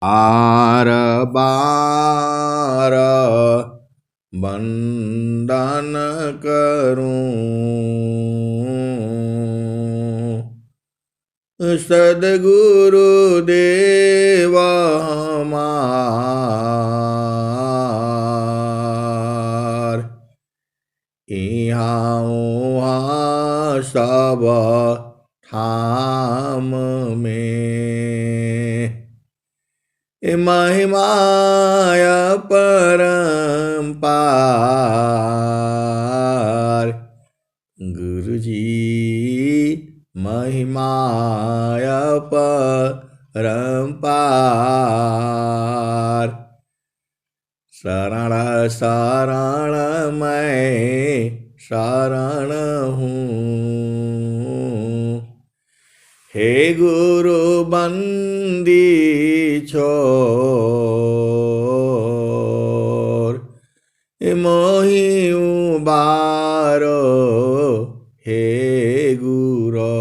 Are बार वंदन करूं, सद्गुरु देव हमार। इहाँ उहाँ सब ठाम में, महिमाय परम्पार। गुरुजी महिमाय परम्पार। शरण शरण मैं शरण हूँ, हे गुरु बंदी छोर। मोहि उबारो हे गुरो,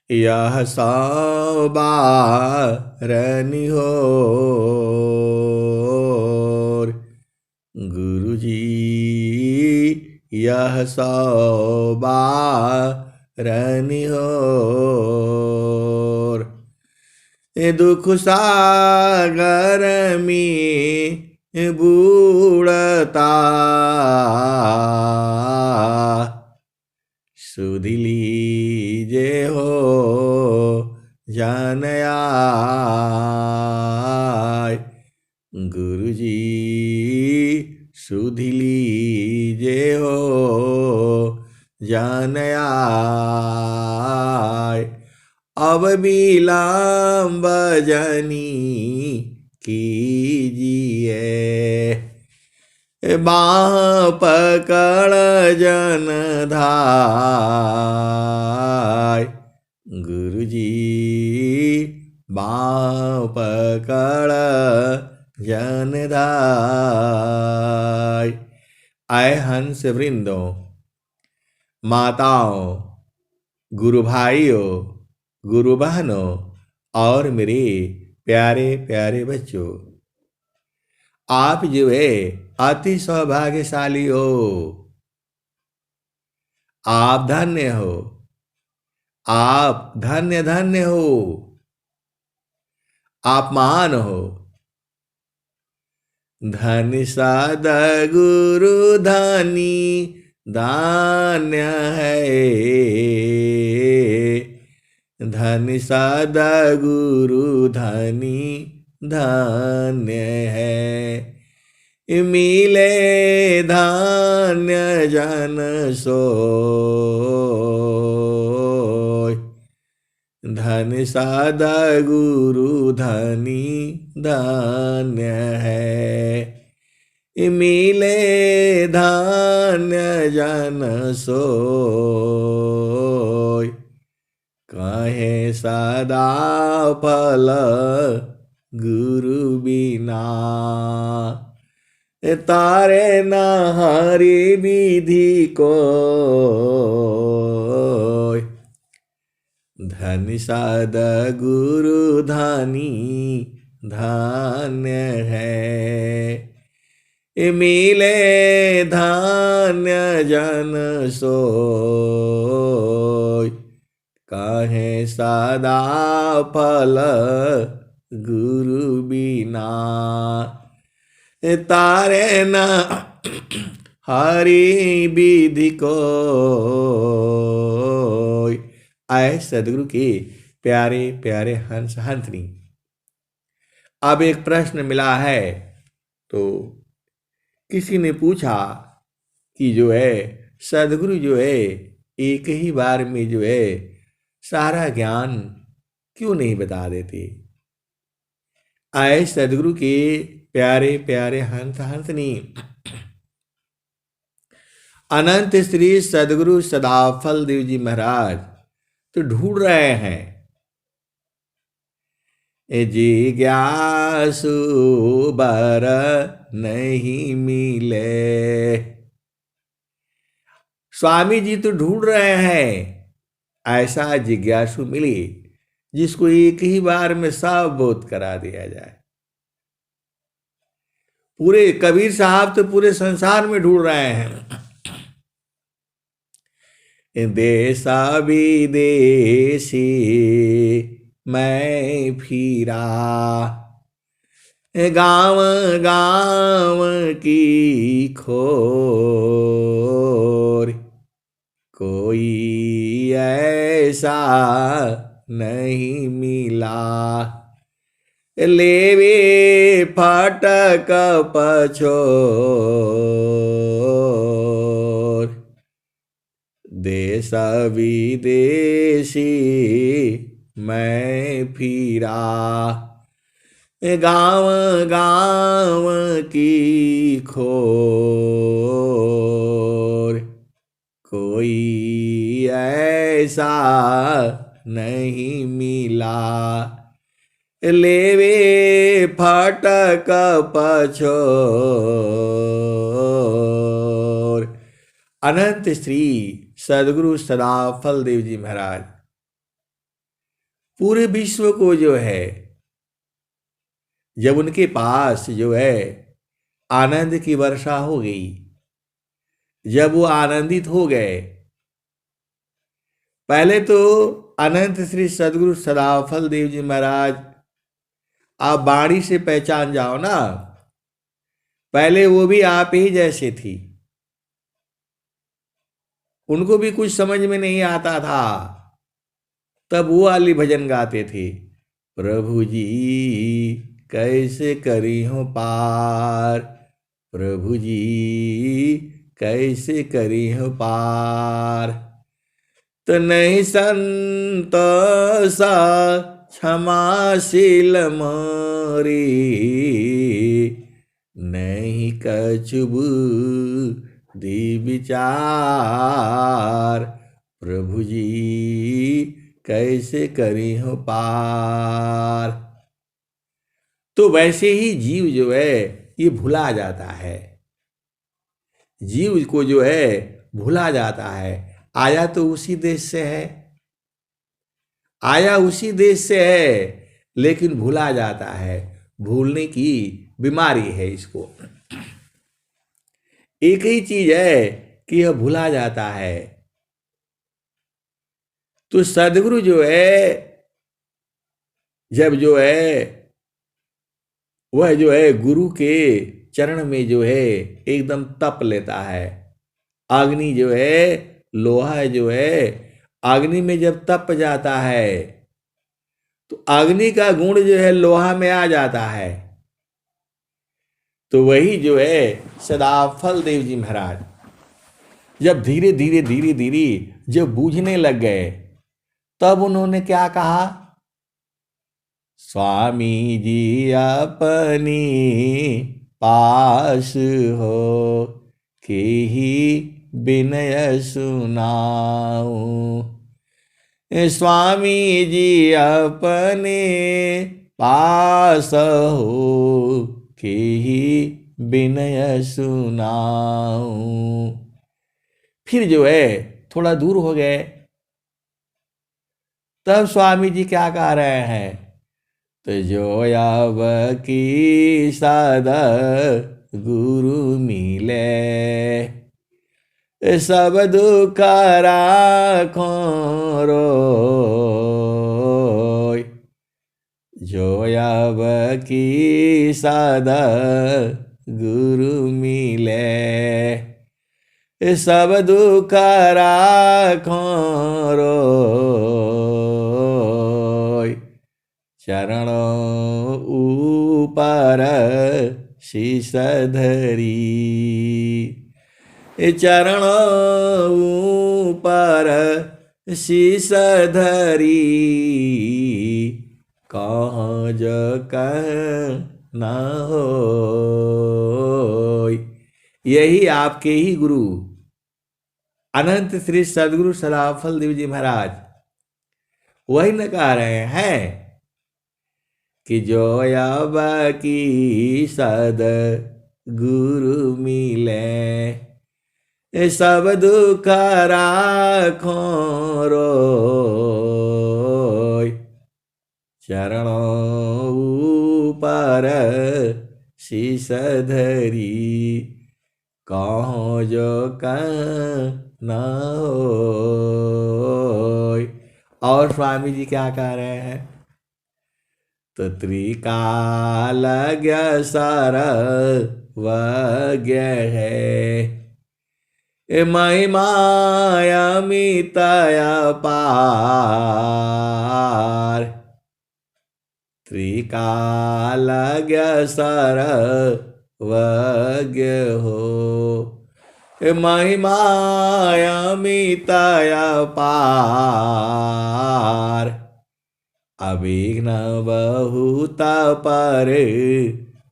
यह सौ बार निहोर। गुरुजी यह सौ बार निहोर। दुख सागर में बूढ़ता, सुध लीजे हो जन आय। गुरुजी सुध लीजे हो जन आय। अब विलंब जनी कीजिए, बाह पकड़ जन धाय। गुरुजी बाह पकड़ जन धाय। आए हंस वृंदों, माताओं, गुरु भाइयों, गुरु बहनों और मेरे प्यारे प्यारे बच्चों, आप जो है अति सौभाग्यशाली हो। आप धन्य हो, आप धन्य धन्य हो, आप महान हो। धन्य सद गुरु धनी धान्य है, धन्य सदा गुरु धनी धान्य है। मिले धान्य जन सोय, धन्य सदा गुरु धनी धान्य है। मिले धान्य जन सोय, कहे सदा फल गुरु बिना। तारे न हरि विधि को, धन्य सदा गुरु धनी धान्य है। मिले धान्य जन सोय, कहे सदा फल गुरु बिना। तारे न हरि विधि को, आए सदगुरु के प्यारे प्यारे हंस हंसनी। अब एक प्रश्न मिला है, तो किसी ने पूछा कि जो है सदगुरु जो है एक ही बार में जो है सारा ज्ञान क्यों नहीं बता देते। आए सदगुरु के प्यारे प्यारे हंस हंसनी। अनंत श्री सदगुरु सदाफल देव जी महाराज तो ढूंढ रहे हैं, जिज्ञासु बर नहीं मिले। स्वामी जी तो ढूंढ रहे हैं ऐसा जिज्ञासु मिले जिसको एक ही बार में सब बोध करा दिया जाए। पूरे कबीर साहब तो पूरे संसार में ढूंढ रहे हैं। देसा विदेशी मैं फिरा, गाँव गाँव की खोर, कोई ऐसा नहीं मिला, लेवे फाटक पछोर, देश विदेशी मैं फिरा, गाँव गाँव की खोर, कोई ऐसा नहीं मिला, लेवे फाटक पछोर। अनंत श्री सदगुरु सदा फलदेव जी महाराज पूरे विश्व को जो है, जब उनके पास जो है आनंद की वर्षा हो गई, जब वो आनंदित हो गए, पहले तो अनंत श्री सदगुरु सदाफल देव जी महाराज आप बाणी से पहचान जाओ ना, पहले वो भी आप ही जैसे थी, उनको भी कुछ समझ में नहीं आता था, तब वो वाली भजन गाते थे, प्रभु जी कैसे करी हो पार, प्रभु जी कैसे करी हो पार, तो नहीं संतोषा क्षमाशील मोरी, नहीं कछु बुद्धि विचार, प्रभु जी कैसे करी हो पार। तो वैसे ही जीव जो है ये भुला जाता है, जीव को जो है भुला जाता है, आया तो उसी देश से है, आया उसी देश से है, लेकिन भुला जाता है, भूलने की बीमारी है इसको। एक ही चीज है कि यह भुला जाता है। तो सदगुरु जो है, जब जो है वह जो है गुरु के चरण में जो है एकदम तप लेता है, अग्नि जो है, लोहा जो है अग्नि में जब तप जाता है तो अग्नि का गुण जो है लोहा में आ जाता है। तो वही जो है सदाफल देव जी महाराज जब धीरे धीरे धीरे धीरे जब बूझने लग गए, तब उन्होंने क्या कहा, स्वामी जी अपनी पास हो के ही विनय सुनाऊं, स्वामी जी अपने पास हो के ही विनय सुनाऊं। फिर जो है थोड़ा दूर हो गए, तब स्वामी जी क्या कह रहे हैं, तो जो अब की सदा गुरु मिले, सब दुख राखो रोय, जो अब की सदा गुरु मिले, सब दुख राखो रोय, चरणों ऊपर शीश धरी, चरणों ऊपर शीश धरी, कहाँ जो कह न हो। यही आपके ही गुरु अनंत श्री सदगुरु सदाफल देव जी महाराज वही न कह रहे हैं कि जो अब की सद गुरु मिले, सब दुख राखो रोय, चरणों पर शीश धरी, कहो जो न होय। और स्वामी जी क्या कह रहे हैं? तो त्रिकालज्ञ सर्वज्ञ है, महिमायमित अपार। त्रिकालज्ञ सर्वज्ञ हो, महिमायमित अपार। अभिघ्न बहुत पर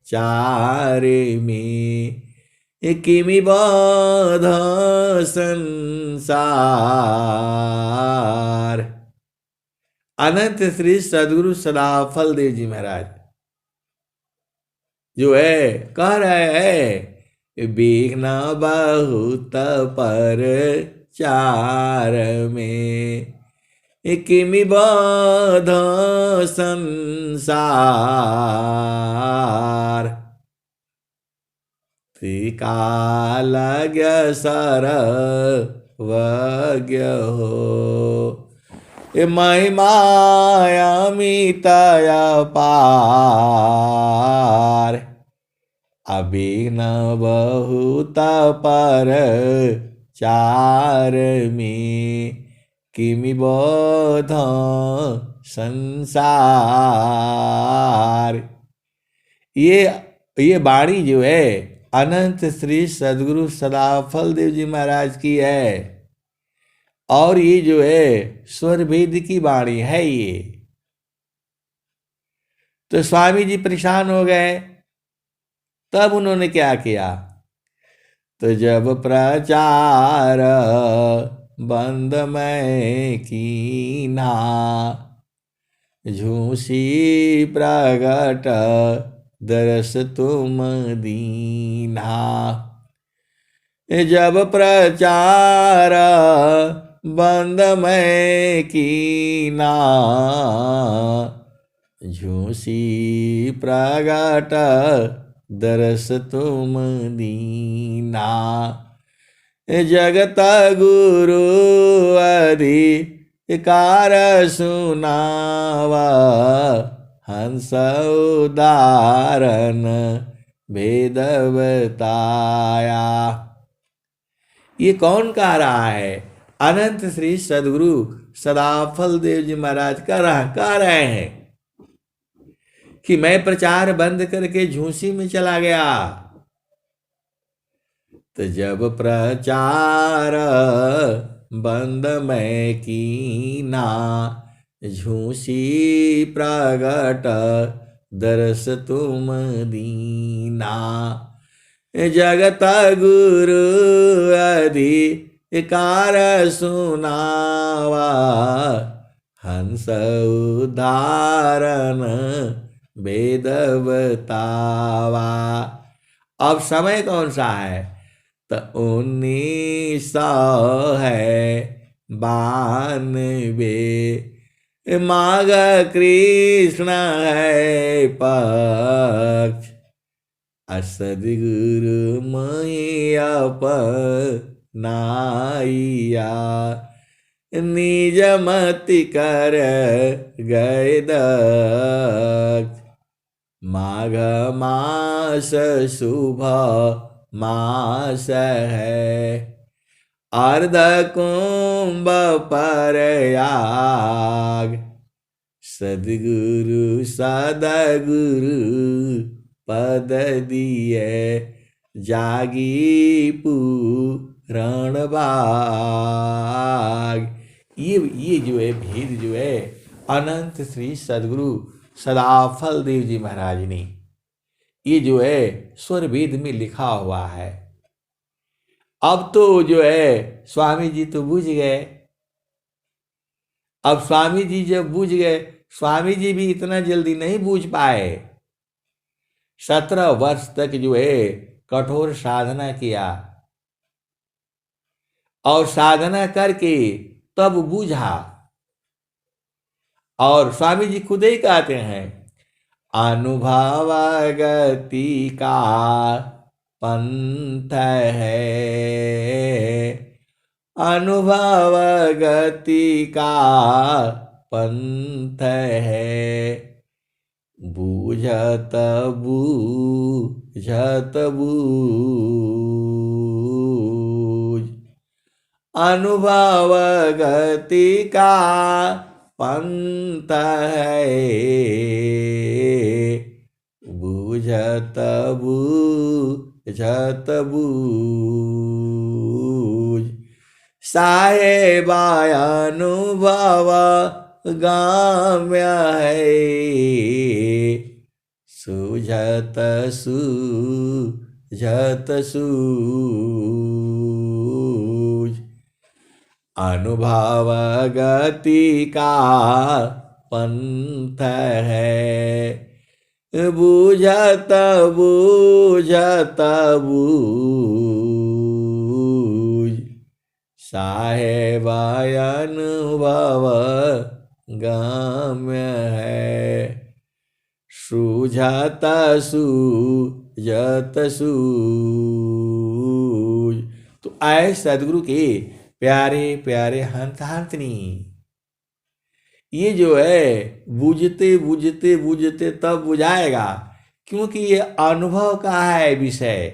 चार में, किमि बाध संसार। अनंत श्री सदगुरु सदाफल देव जी महाराज जो है कह रहे हैं, विघ्न बहुत पर चार में, किमि बाध संसार। त्रिकालज्ञ सर्वज्ञ हो, महिमायमित अपार। अभिघ्न बहुत पर चार में, किमि बाध संसार। ये वाणी जो है अनंत श्री सदगुरु सदाफल देव जी महाराज की है, और ये जो है स्वर भेद की वाणी है ये। तो स्वामी जी परेशान हो गए, तब उन्होंने क्या किया? तो जब प्रचार बंद मैं कीना, झूसी प्रगट दरस तुम दीना। जब प्रचार बंद मैं कीना, झूसी प्रगट दरस तुम दीना। जगत गुरु अधिकार सुनावा, हंस उदाहरण भेद बताया। ये कौन कह रहा है? अनंत श्री सदगुरु सदाफल देव जी महाराज कह रहे हैं कि मैं प्रचार बंद करके झूसी में चला गया। तो जब प्रचार बंद मैं कीना, झूसी प्रगट दरस तुम दीना। जगत गुरु अधिकार सुनावा, हंस उदाहरण वेद बतावा। अब समय कौन सा है? तो 1900 है 92, माघ कृष्ण है पक्ष। सदगुरु मैया अपनाइया, निज मति कर गए दक्ष। माघ मास शुभ मास है, अर्ध कुंभ पर याग। सदगुरु सदगुरु पद दिए, जागी पूरण भाग। ये जो है भेद जो है अनंत श्री सदगुरु सदाफल देव जी महाराज ने ये जो है स्वर वेद में लिखा हुआ है। अब तो जो है स्वामी जी तो बूझ गए। अब स्वामी जी जब बूझ गए, स्वामी जी भी इतना जल्दी नहीं बूझ पाए। 17 वर्ष तक जो है कठोर साधना किया, और साधना करके तब बूझा। और स्वामी जी खुद ही कहते हैं, अनुभव गति का पंथ है, अनुभव गति का पंथ है, बूझत बूझत बूझ, अनुभव गति का पंथ है, बूझत बूझत बूझ, साहेबा अनुभव गाम्य है, सूझत सूझत सूझ, अनुभव गति का पंथ है, बूझत बूझत बूझ, साहेबा अनुभव गाम्य है, सूझत सूझत सूझ। तो आए सदगुरु के प्यारे प्यारे हंस हंसनी, ये जो है बूझते बूझते बूझते तब बुझाएगा, क्योंकि ये अनुभव का है विषय।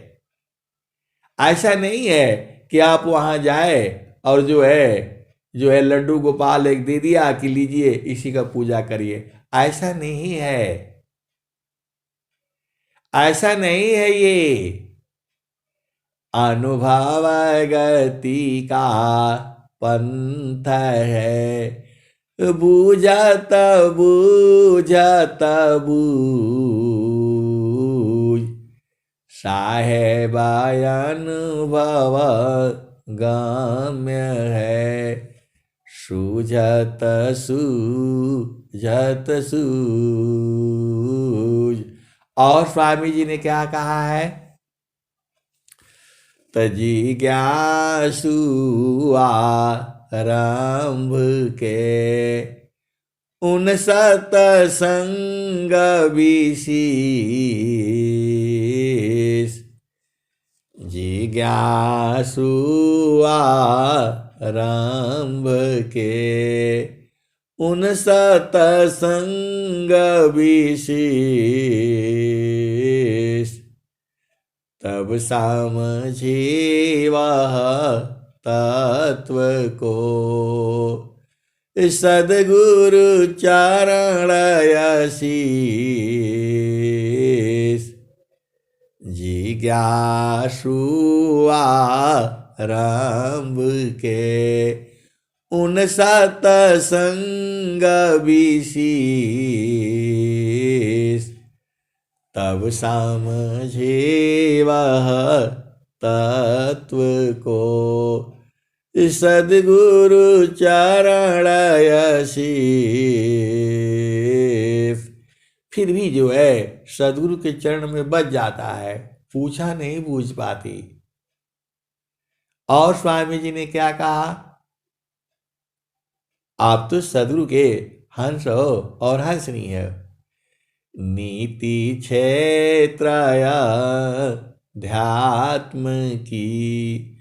ऐसा नहीं है कि आप वहां जाए और जो है लड्डू गोपाल एक दे दिया कि लीजिए इसी का पूजा करिए, ऐसा नहीं है, ऐसा नहीं है। ये अनुभव गति का पंथ है, बूझत बूझत बूझ, साहेबा अनुभव गाम्य है, सूझत सूझत सूझ। और स्वामी जी ने क्या कहा है, तजिज्ञासु आरंभ के उन सतसंग विशेष, जिज्ञासु आरंभ के उन सतसंग विशेष, तब समझे वह तत्व को, सद्गुरु चरण आशीष, जिज्ञासु आरंभ के उन सतसंग विशेष, तब समझे वह तत्व को, सद्गुरु चरण आशीष। फिर भी जो है सद्गुरु के चरण में बच जाता है, पूछा नहीं बूझ पाती। और स्वामी जी ने क्या कहा, आप तो सद्गुरु के हंस हो और हंसनी है, नीति क्षेत्र ध्यात्म की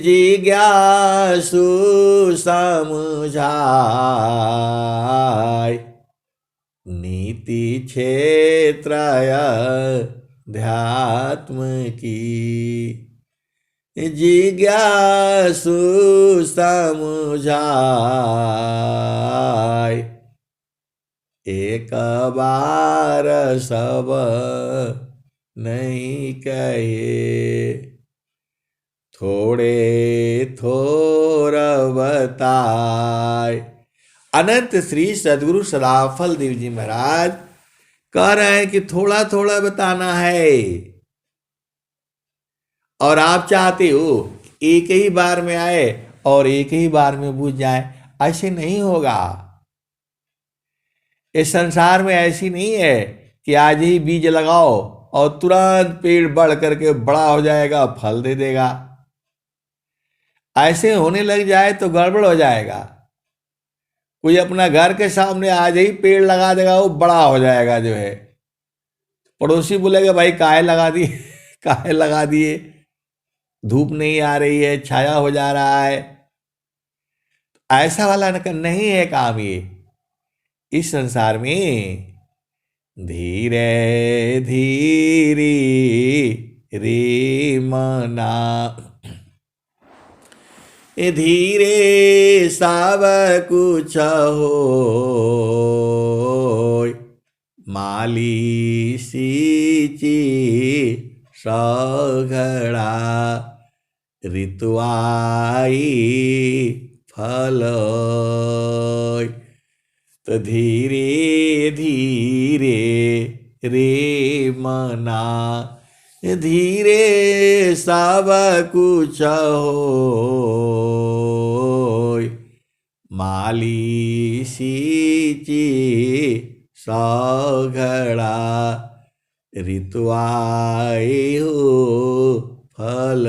जिज्ञासु समझाय, नीति क्षेत्र ध्यात्म की जिज्ञासु समझाय, एक बार सब नहीं कहे, थोड़े थोर बताए। अनंत श्री सद्गुरु सदाफल देव जी महाराज कह रहे हैं कि थोड़ा थोड़ा बताना है, और आप चाहते हो एक ही बार में आए और एक ही बार में बुझ जाए, ऐसे नहीं होगा। इस संसार में ऐसी नहीं है कि आज ही बीज लगाओ और तुरंत पेड़ बढ़ करके बड़ा हो जाएगा, फल दे देगा। ऐसे होने लग जाए तो गड़बड़ हो जाएगा। कोई अपना घर के सामने आज ही पेड़ लगा देगा, वो बड़ा हो जाएगा जो है। पड़ोसी बोलेगा भाई काहे लगा दिए काहे लगा दिए, धूप नहीं आ रही है, छाया हो जा रहा है। ऐसा वाला नहीं है काम ये इस संसार में। धीरे धीरे रे मना, धीरे सब कुछ हो, माली सींची सघड़ा, ऋतुआई फल। तो धीरे धीरे रे मना, धीरे सब कुछ होय, माली सींची सघड़ा, ऋतु आए हो फल।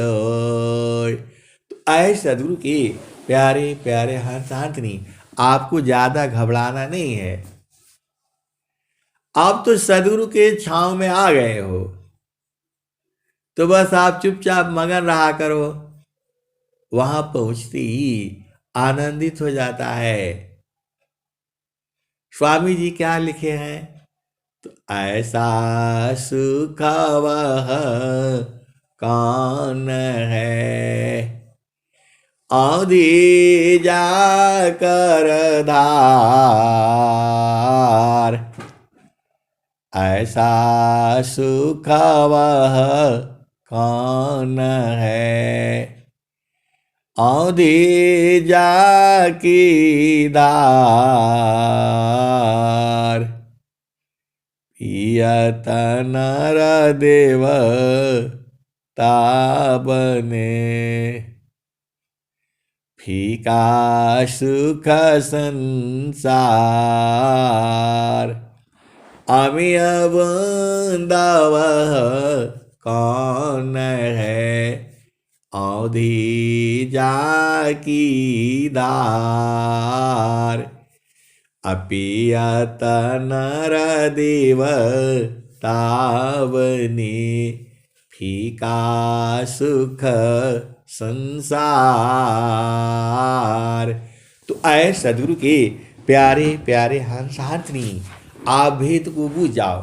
तो आए सदगुरु के प्यारे प्यारे हंसांतनी, आपको ज्यादा घबराना नहीं है। आप तो सदगुरु के छांव में आ गए हो, तो बस आप चुपचाप मगन रहा करो। वहां पहुंचते ही आनंदित हो जाता है। स्वामी जी क्या लिखे हैं, तो ऐसा सुख वह कौन है, आंधी जाकर धार, ऐसा सुख वह कौन है, आंधी जाकी धार, पियत नर देव ताबने, फीका सुख संसार, अमिय बूंदा कौन है, औधी जाकी धार, अपियत नर देव तावनी, फीका सुख संसार। तो आए सदगुरु के प्यारे प्यारे हंसांतनी, आप भेद को बूझ जाओ।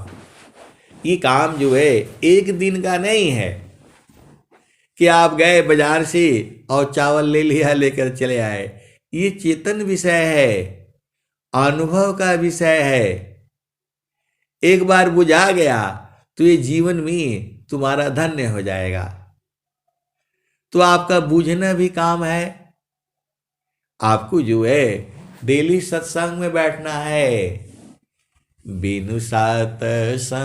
ये काम जो है एक दिन का नहीं है कि आप गए बाजार से और चावल ले लिया, लेकर चले आए। ये चेतन विषय है, अनुभव का विषय है। एक बार बुझा गया तो ये जीवन में तुम्हारा धन्य हो जाएगा। तो आपका बूझना भी काम है। आपको जो है डेली सत्संग में बैठना है। बिनु सत्संग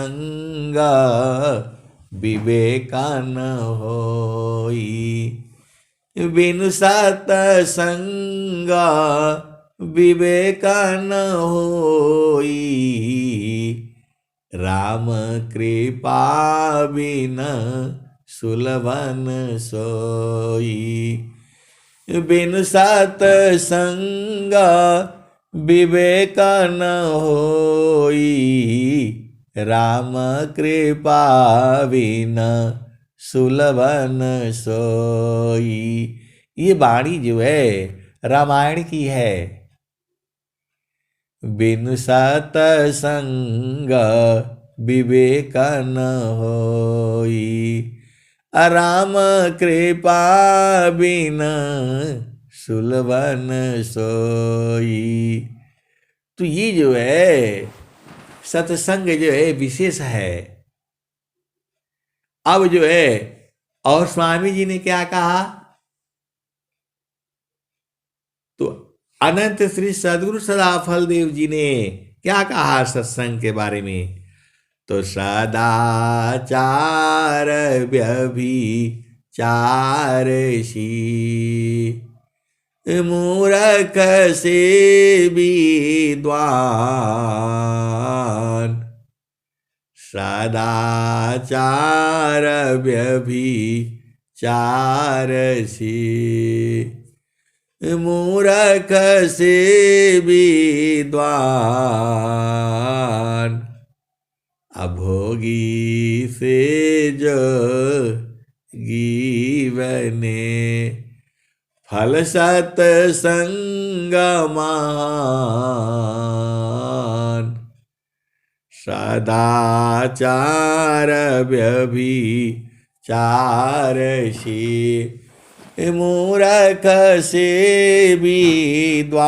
विवेक न होई, बिनु सत्संग विवेक न होई, राम कृपा बिना सुलभन सोई, बिनु सत्संग विवेक न होई, राम कृपा बिना सुलभन सोई। ये वाणी जो है रामायण की है। बिनु सत्संग विवेक न होई, राम कृपा बिना सुलभन सोई। तो ये जो है सत्संग जो है विशेष है। अब जो है और स्वामी जी ने क्या कहा, तो अनंत श्री सदगुरु सदाफल देव जी ने क्या कहा सत्संग के बारे में, तो सदाचार व्यभिचार सी, मूरख से विद्वान, सदाचार व्यभिचार सी, मूरख से विद्वान, अभोगी से जोगी बने। फल सत्संग महान, सदाचार व्यभिचार शील। मूरख से विद्वान,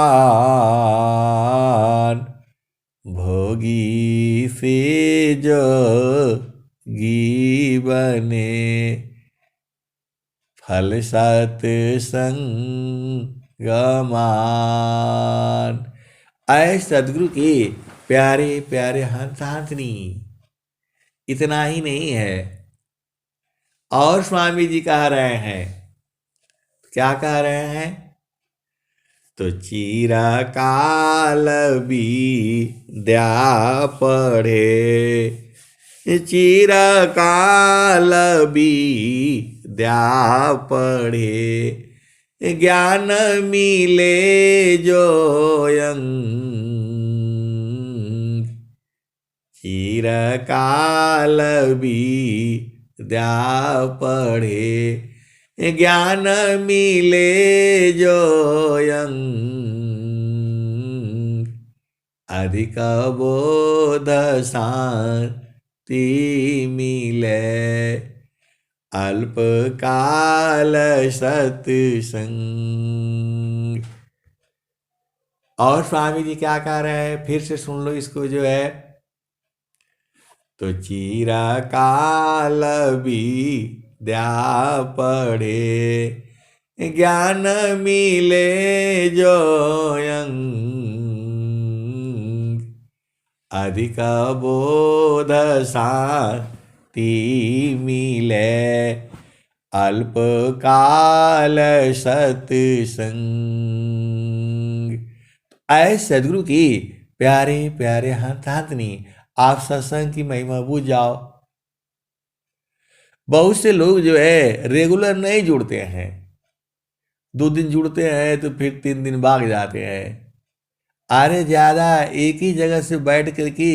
भोगी से जोगी बने। फल सत्संग मान। आए सदगुरु के प्यारे प्यारे हंस हंसनी। इतना ही नहीं है, और स्वामी जी कह रहे हैं। क्या कह रहे हैं? तो चिरकाल विद्या पढ़े, चिरकाल विद्या पढ़े। ज्ञान मिले जोयं, चिरकाल विद्या पढ़े। ज्ञान मिले जोयं, अधिक बोध शांति मिले। अल्प काल सत्संग। और स्वामी जी क्या कह रहे हैं? फिर से सुन लो इसको जो है। तो चिरकाल विद्या पढ़े, ज्ञान मिले जोयं, अधिक बोध शांति मिले। अल्प काल सत्संग। ऐ सदगुरु की प्यारे प्यारे हंसनी, आप सत्संग की महिमा बूझ जाओ। बहुत से लोग जो है रेगुलर नहीं जुड़ते हैं, 2 दिन जुड़ते हैं तो फिर 3 दिन भाग जाते हैं। अरे ज्यादा एक ही जगह से बैठ करके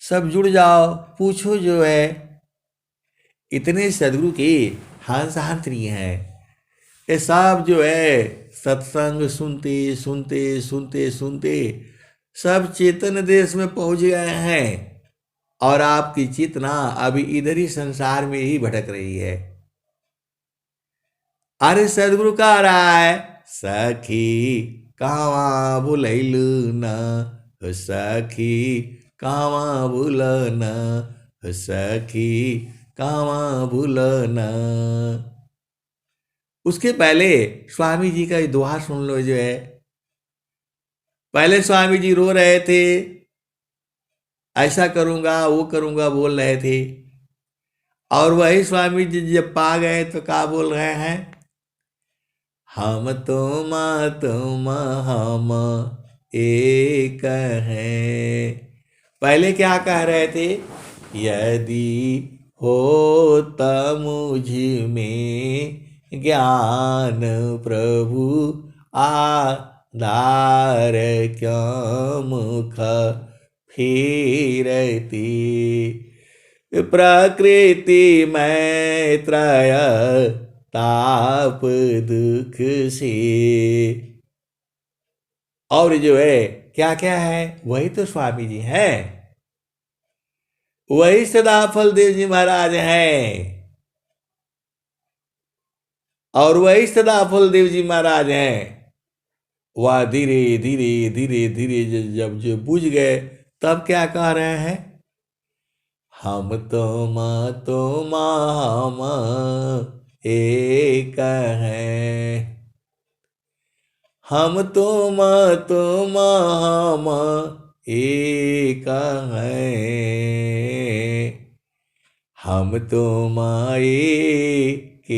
सब जुड़ जाओ, पूछो जो है। इतने सदगुरु के हंस हंसनी हैं, ये सब जो है सत्संग सुनते सुनते सुनते सुनते सब चेतन देश में पहुंच गए हैं, और आपकी चेतना अभी इधर ही संसार में ही भटक रही है। अरे सदगुरु कह रहा है, सखी कावा भूलैलु न, सखी कावा भूलन, सखी कावा भूलन। उसके पहले स्वामी जी का दोहा सुन लो जो है। पहले स्वामी जी रो रहे थे, ऐसा करूंगा वो करूंगा बोल रहे थे, और वही स्वामी जी जब पा गए तो क्या बोल रहे हैं? हम तुम हम एक हैं। पहले क्या कह रहे थे? यदि होता मुझ में ज्ञान प्रभु आधार, क्या मुख फिरती। प्रकृति में त्रय ताप दुख से। और जो है क्या क्या है? वही तो स्वामी जी हैं, वही सदाफल देव जी महाराज हैं, और वही सदाफल देव जी महाराज हैं। वह धीरे धीरे धीरे धीरे जब जो बुझ गए, तब क्या कह रहे हैं? हम तुम हम एक हैं। हम तुम हम एक हैं। हम तुम एक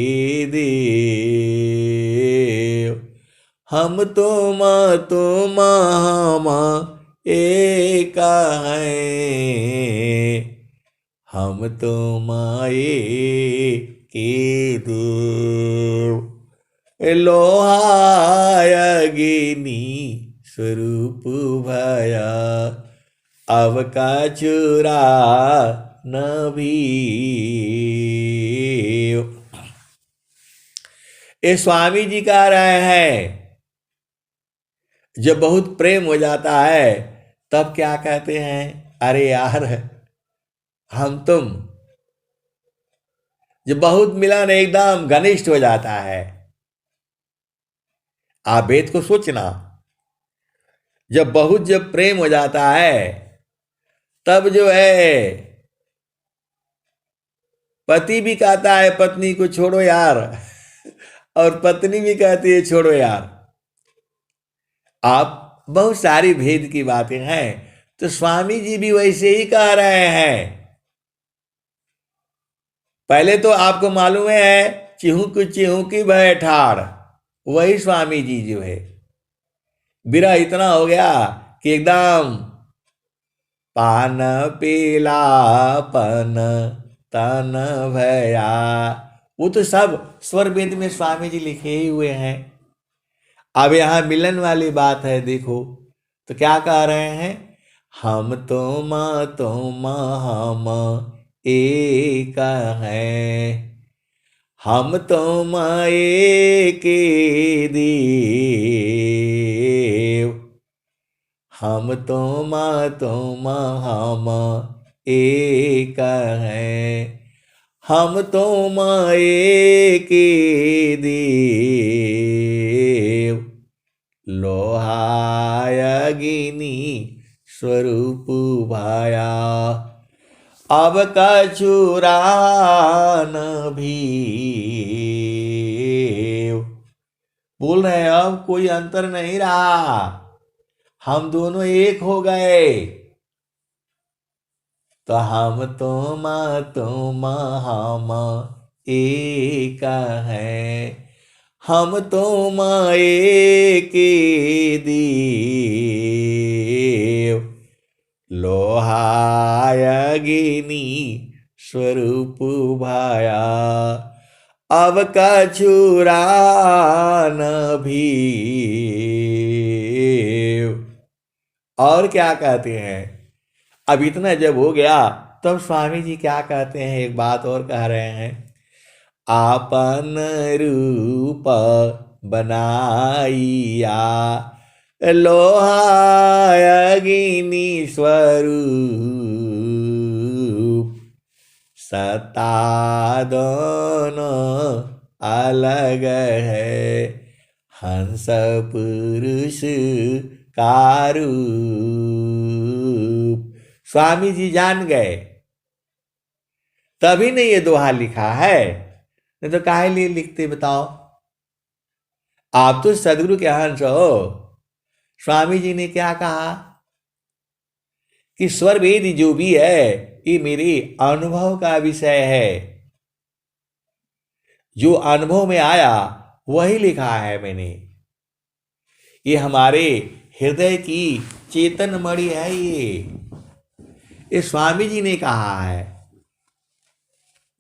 देव। हम तुम हम एक हैं। हम तुम एक देव। लोहायगिनी स्वरूप भया अब का चुरा न भी। ये स्वामी जी कह रहे हैं जब बहुत प्रेम हो जाता है तब क्या कहते हैं, अरे यार हम तुम, जब बहुत मिलन एकदम घनिष्ठ हो जाता है। आप वेद को सोचना, जब प्रेम हो जाता है तब जो है पति भी कहता है पत्नी को छोड़ो यार और पत्नी भी कहती है छोड़ो यार। आप बहुत सारी भेद की बातें हैं, तो स्वामी जी भी वैसे ही कह रहे हैं। पहले तो आपको मालूम है चिहुकी भय ठाड़, वही स्वामी जी जो है विरह इतना हो गया कि एकदम पान पीलापन तन भया। वो तो सब स्वर वेद में स्वामी जी लिखे ही हुए हैं। अब यहां मिलन वाली बात है, देखो तो क्या कह रहे हैं, हम तुम हम एक हैं, हम तुम एक देव, हम तुम हम एक हैं, हम तुम एक देव, लोहायगिनी स्वरूप भाया अब कछुरा न भी। बोल रहे हैं अब कोई अंतर नहीं रहा, हम दोनों एक हो गए। तो हम तुम हम एक हैं, हम तुम एक देव, लोहायगिनी स्वरूप भाया अब कछुरा न भी। और क्या कहते हैं, अब इतना जब हो गया तब स्वामी जी क्या कहते हैं, एक बात और कह रहे हैं, आपन रूप बनाइया लोहायगिनी स्वरूप, सता दोनों अलग है हंस पुरुष का रूप। स्वामी जी जान गए, तभी ने ये दोहा लिखा है, नहीं तो काहे लिए लिखते बताओ। आप तो सदगुरु के हंस हो। स्वामी जी ने क्या कहा कि स्वर वेद जो भी है ये मेरे अनुभव का विषय है, जो अनुभव में आया वही लिखा है मैंने। ये हमारे हृदय की चेतन मणि है, ये स्वामी जी ने कहा है।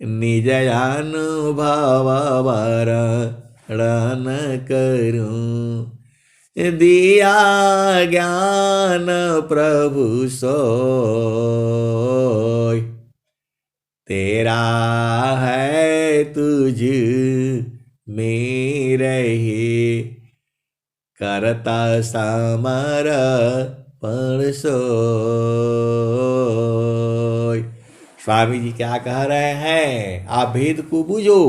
निज अनुभव वर्णन करूं, दिया ज्ञान प्रभु सोय, तेरा है तुझ में रहे करता समर्पण सोय। स्वामी जी क्या कह रहे हैं, आप भेद को बूझो।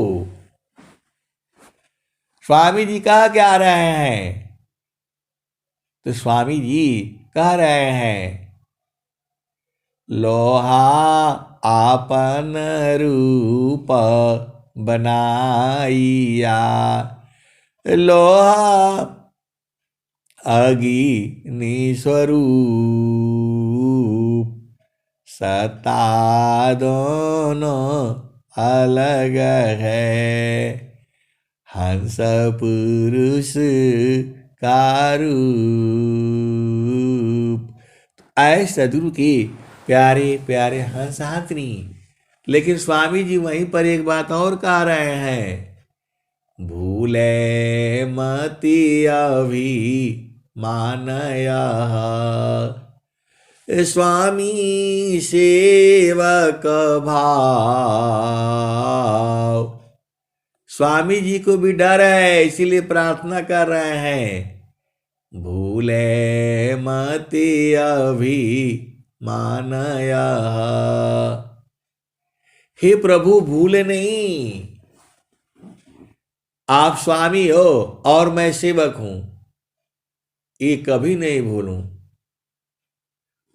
स्वामी जी कह क्या रहे हैं, तो स्वामी जी कह रहे हैं, लोहा आपन रूप बनाइया, लोहा अग्नि स्वरूप, सता दोनों अलग है हंस पुरुष का रूप। ऐ सदगुरु के प्यारे प्यारे हंस हाथनी। लेकिन स्वामी जी वहीं पर एक बात और कह रहे हैं भूले मति अभी मानया। स्वामी सेवक भाव। स्वामी जी को भी डर है, इसीलिए प्रार्थना कर रहे हैं। भूले मति अभी मानया। हे प्रभु भूले नहीं, आप स्वामी हो और मैं सेवक हूं, ये कभी नहीं भूलूं।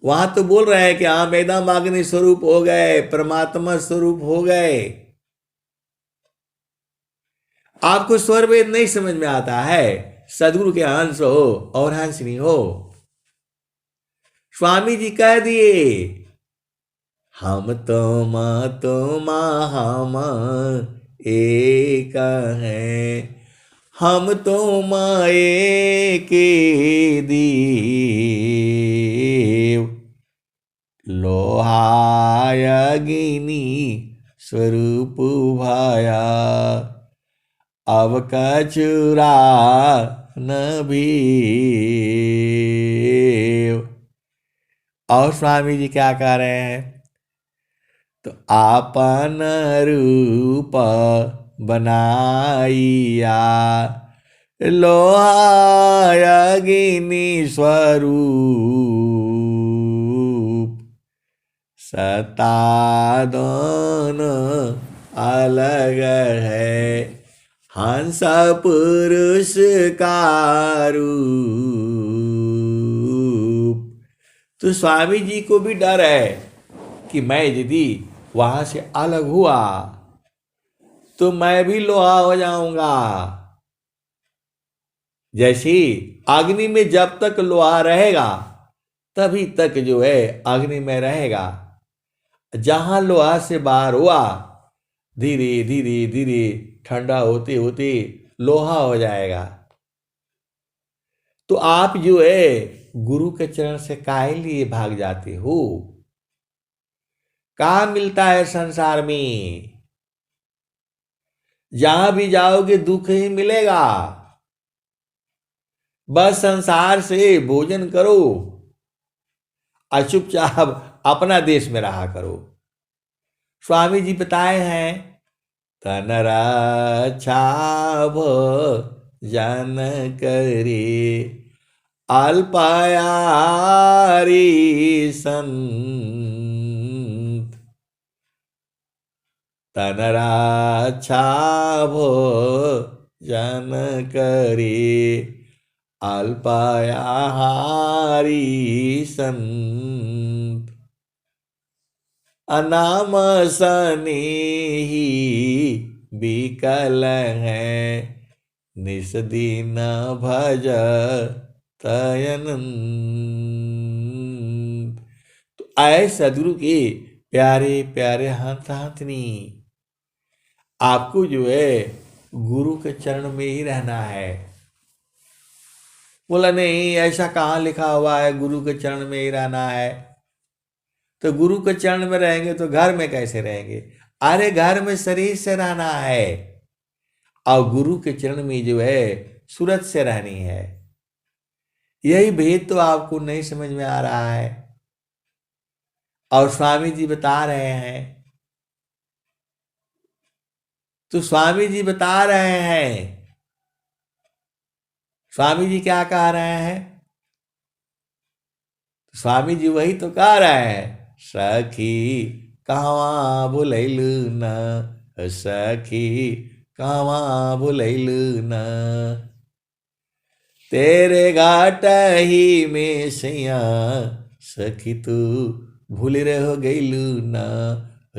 वहां तो बोल रहे हैं कि हम एकदम अग्नि स्वरूप हो गए, परमात्मा स्वरूप हो गए। आपको स्वर वेद नहीं समझ में आता है, सदगुरु के हंस हो और हंसनी हो। स्वामी जी कह दिए, हम तुम हम एक हैं, हम तुम एक देव। लोहाय अग्नि स्वरूप भाया, अब कचुरा न भीव। और स्वामी जी क्या कह रहे हैं, तो आपन रूप बनाइया, लोहा अग्नि स्वरूप। सत्ता दोनों अलग है, हंस पुरुष का रूप। तो स्वामी जी को भी डर है कि मैं यदि वहां से अलग हुआ तो मैं भी लोहा हो जाऊंगा। जैसे अग्नि में जब तक लोहा रहेगा तभी तक जो है अग्नि में रहेगा। जहां लोहा से बाहर हुआ, धीरे धीरे धीरे ठंडा होते होते लोहा हो जाएगा। तो आप जो है गुरु के चरण से काहे लिए भाग जाते हो? कहाँ मिलता है संसार में? जहां भी जाओगे दुख ही मिलेगा। बस संसार से भोजन करो और चुपचाप अपना देश में रहा करो। स्वामी जी बताए हैं, तन रक्षा जन करे, अल्पयारी संत। तन रक्षा जन करे, अल्पयाहारी संत। अनाम सनेही विकल है, निस दिन भज तयनंत। तो आए सदगुरु के प्यारे प्यारे हंस हंसनी, आपको जो है गुरु के चरण में ही रहना है। बोला नहीं, ऐसा कहाँ लिखा हुआ है गुरु के चरण में ही रहना है? तो गुरु के चरण में रहेंगे तो घर में कैसे रहेंगे? अरे घर में शरीर से रहना है और गुरु के चरण में जो है सूरत से रहनी है। यही भेद तो आपको नहीं समझ में आ रहा है। और स्वामी जी बता रहे हैं, तो स्वामी जी बता रहे हैं, स्वामी जी क्या कह रहे हैं? स्वामी जी वही तो कह रहे हैं, सखी कहवा भुलैलु न, सखी कहवा भुलैलु न, तेरे घाट ही में सैया, सखी तू भूल रहो गैलू न,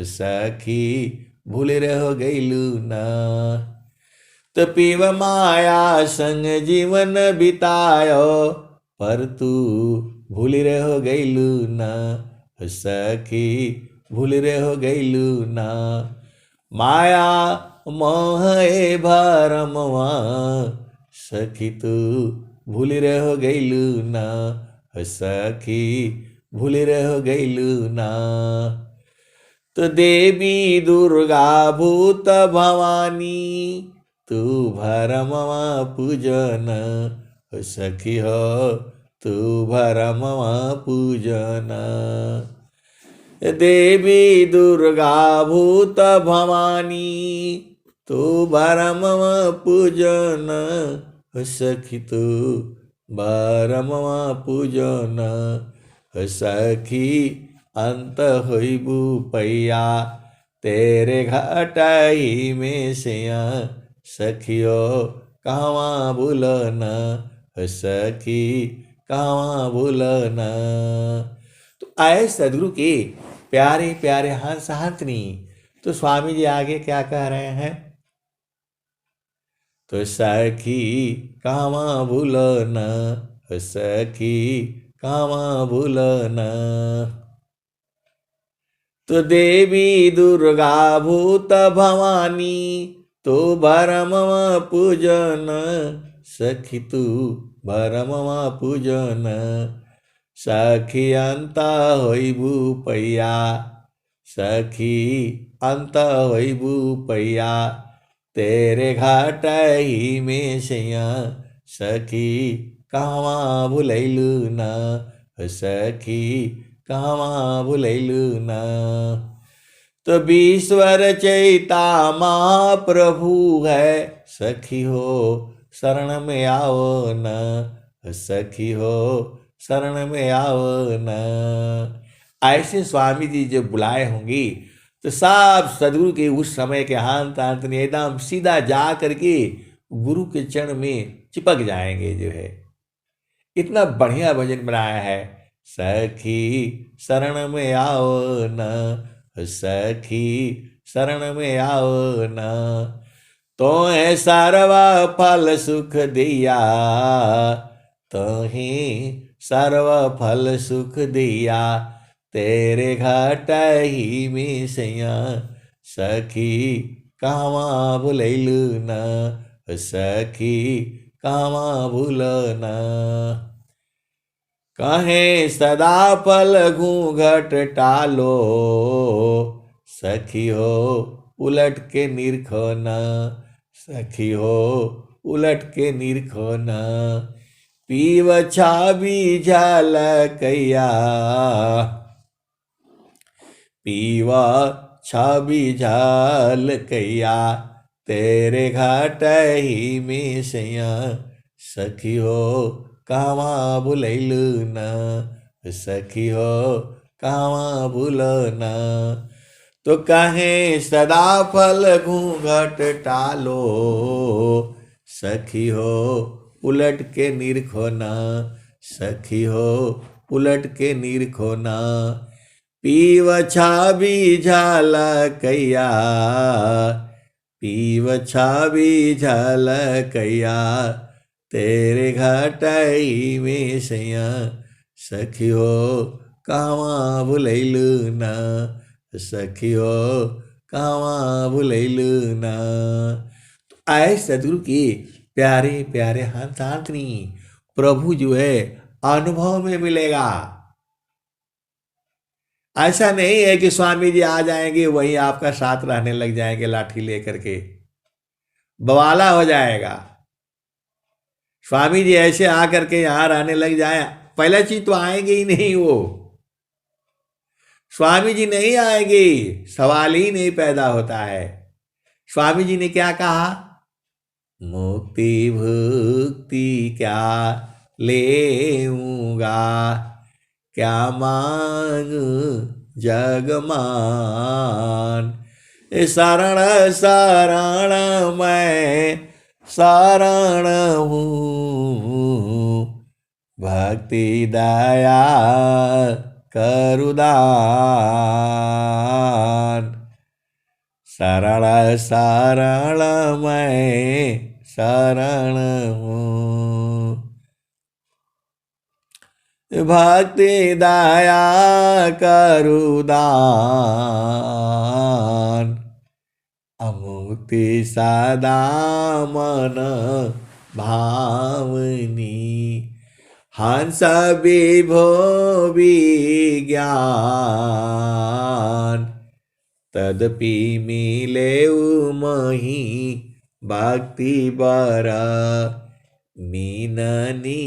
सखी भूल रहो गैलू न। तो पीव माया संग जीवन बितायो, पर तू भूल रहो गैलू न, सखी भूल रहो गैलू न। माया मोह भरमवा, सखी तू भूल रहो गैलू न, सखी भूल रहो गैलू न। तो देवी दुर्गा भूत भवानी, तू भरमवा पूजन सखी हो तू भरमवा पूजन। देवी दुर्गा भूत भवानी तू भरमवा पूजन सखी तू भरमवा पूजन। सखी अंत होइबू पैया तेरे घटाई में सिया सखियो कहवा भूलन सखी कहवा भूलन। तो आए सदगुरु के प्यारे प्यारे हंस हंसनी। तो स्वामी जी आगे क्या कह रहे हैं? तो सखी कहवा भूलन सखी कहवा भूलन। तो देवी दुर्गा भूत भवानी तो भरमवा पूजन सखी तू भरमवा पूजन। सखी अंता होइबू पैया सखी अंता होइबू पैया तेरे घाटही में सैया सखी कहवा भुलैलू न सखी कहवा भुलैलू न। तो विश्वर चैता महाप्रभु है सखी हो शरण में आओ न सखी हो शरण में आओ न। ऐसे स्वामी जी जब बुलाए होंगी तो सब सदगुरु के उस समय के हाथ तांत ने एकदम सीधा जा करके गुरु के चरण में चिपक जाएंगे जो है। इतना बढ़िया भजन बनाया है। सखी शरण में आओ न सखी शरण में आओ न। तो है सर्वा फल सुख दिया तो ही सर्व फल सुख दिया तेरे घाटही में सैया सखी कहवा भुलैलू न सखी कहवा भूलन। कहे सदा फल घूंघट टालो सखी हो उलट के निरखो न सखी हो उलट के निरखो न। पीव छाबी झलकैया पीवा छाबी झलकैया तेरे घाटही में सैया सखी हो कहवा भुलैलू न सखी हो कहवा भूलन। तो कहे सदा फल घूंघट टालो सखी हो उलट के निरखो न सखी हो उलट के निरखो न। पीव छाबी झलकैया पीव छाबी झलकैया तेरे घाटही में सैया सखी हो कहवा भुलैलू न सखी हो कहवा भुलैलू न। तो आए सदगुरु की प्यारे प्यारे हंसांतनी प्रभु जो है अनुभव में मिलेगा। ऐसा नहीं है कि स्वामी जी आ जाएंगे वहीं आपका साथ रहने लग जाएंगे लाठी लेकर के, बवाला हो जाएगा। स्वामी जी ऐसे आकर के यहां रहने लग जाए, पहला चीज तो आएंगे ही नहीं, वो स्वामी जी नहीं आएंगे, सवाल ही नहीं पैदा होता है। स्वामी जी ने क्या कहा? मुक्ति भुक्ति क्या लेऊंगा क्या मांग जगमान। शरण शरण मैं शरण हूँ भक्ति दया करुदान। शरण शरण मैं शरण हूँ भक्ति दया करुदान। अमुक्ति सदा मन भावनी हंस विभो विज्ञान। तदपि मिले मही भक्ति बर मीननी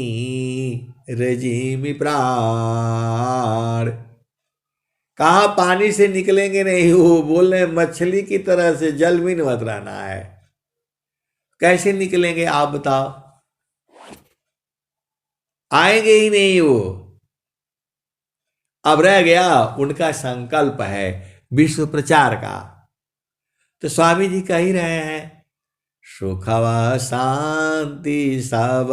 रजीमी प्राण। कहा पानी से निकलेंगे नहीं, वो बोल रहे मछली की तरह से जल में मत रहना है। कैसे निकलेंगे आप बताओ, आएंगे ही नहीं वो। अब रह गया उनका संकल्प है विश्व प्रचार का। तो स्वामी जी कह ही रहे हैं, सुखवा शांति सब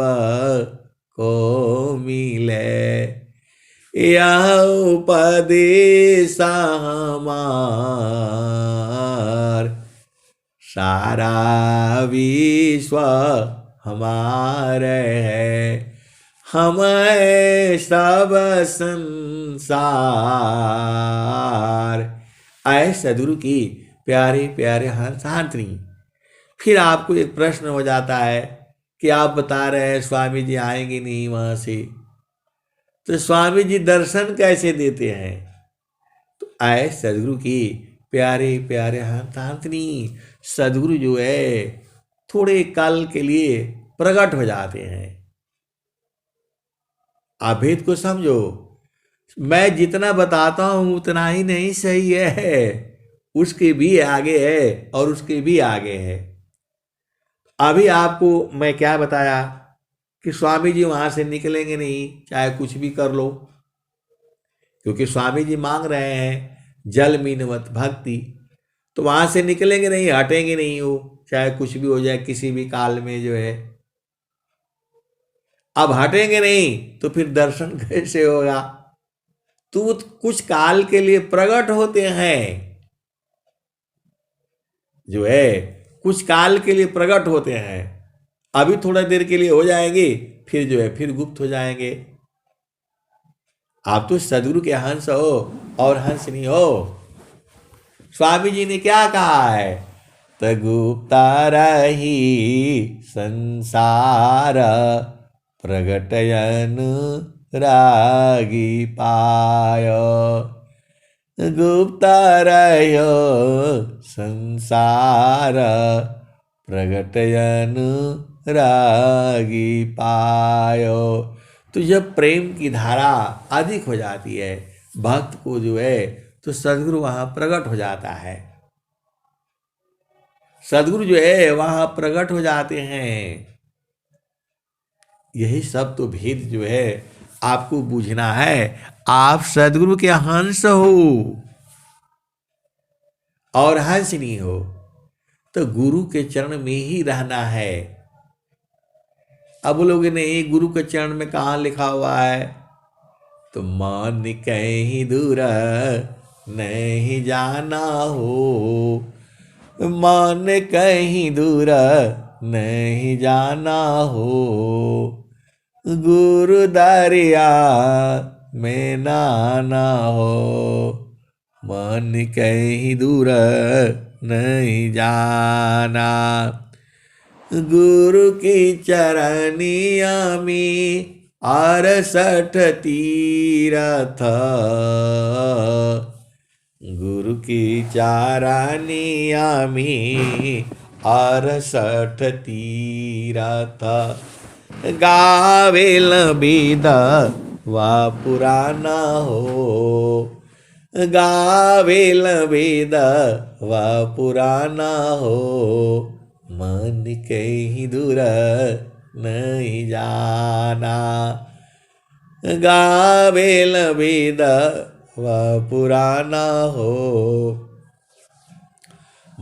को मिले, यह उपदेश हमार, सारा विश्व हमारे है, हमें सब संसार। आए सदगुरु की प्यारे प्यारे हंसांतनी। फिर आपको एक प्रश्न हो जाता है कि आप बता रहे हैं स्वामी जी आएंगे नहीं वहां से, तो स्वामी जी दर्शन कैसे देते हैं? तो आए सदगुरु की प्यारे प्यारे हंसांतनी, सदगुरु जो है थोड़े काल के लिए प्रकट हो जाते हैं। आप भेद को समझो, मैं जितना बताता हूं उतना ही नहीं सही है, उसके भी आगे है और उसके भी आगे है। अभी आपको मैं क्या बताया कि स्वामी जी वहां से निकलेंगे नहीं चाहे कुछ भी कर लो, क्योंकि स्वामी जी मांग रहे हैं जल मीनवत भक्ति। तो वहां से निकलेंगे नहीं, हटेंगे नहीं वो, चाहे कुछ भी हो जाए किसी भी काल में जो है। अब हटेंगे नहीं तो फिर दर्शन कैसे होगा? तो कुछ काल के लिए प्रकट होते हैं, जो है कुछ काल के लिए प्रकट होते हैं। अभी थोड़ा देर के लिए हो जाएंगे, फिर जो है फिर गुप्त हो जाएंगे। आप तो सदगुरु के हंस हो और हंस नहीं हो। स्वामी जी ने क्या कहा है, तगुप्ता रही संसार, प्रगटयन रागी पाय, गुप्ता रहो संसार, प्रगटयन रागी पायो। तो जब प्रेम की धारा अधिक हो जाती है भक्त को जो है, तो सदगुरु वहां प्रकट हो जाता है। सदगुरु जो है वहां प्रकट हो जाते हैं। यही सब तो भेद जो है आपको बूझना है। आप सदगुरु के हंस हो और हंसनी हो, तो गुरु के चरण में ही रहना है। अब लोग नहीं, गुरु के चरण में कहाँ लिखा हुआ है, तो मान कहीं दूर नहीं जाना हो, मान कहीं दूर नहीं जाना हो, गुरु दरिया में नाना हो, मन कहीं दूर नहीं जाना, गुरु की चरनिया में 68 तीरथ, गुरु की चरनिया में 68 तीरथ, गावेल वेद वा पुराना हो, गावेल वेद वा पुराना हो, मन कहीं दूर नहीं जाना, गावेल वेद वा पुराना हो,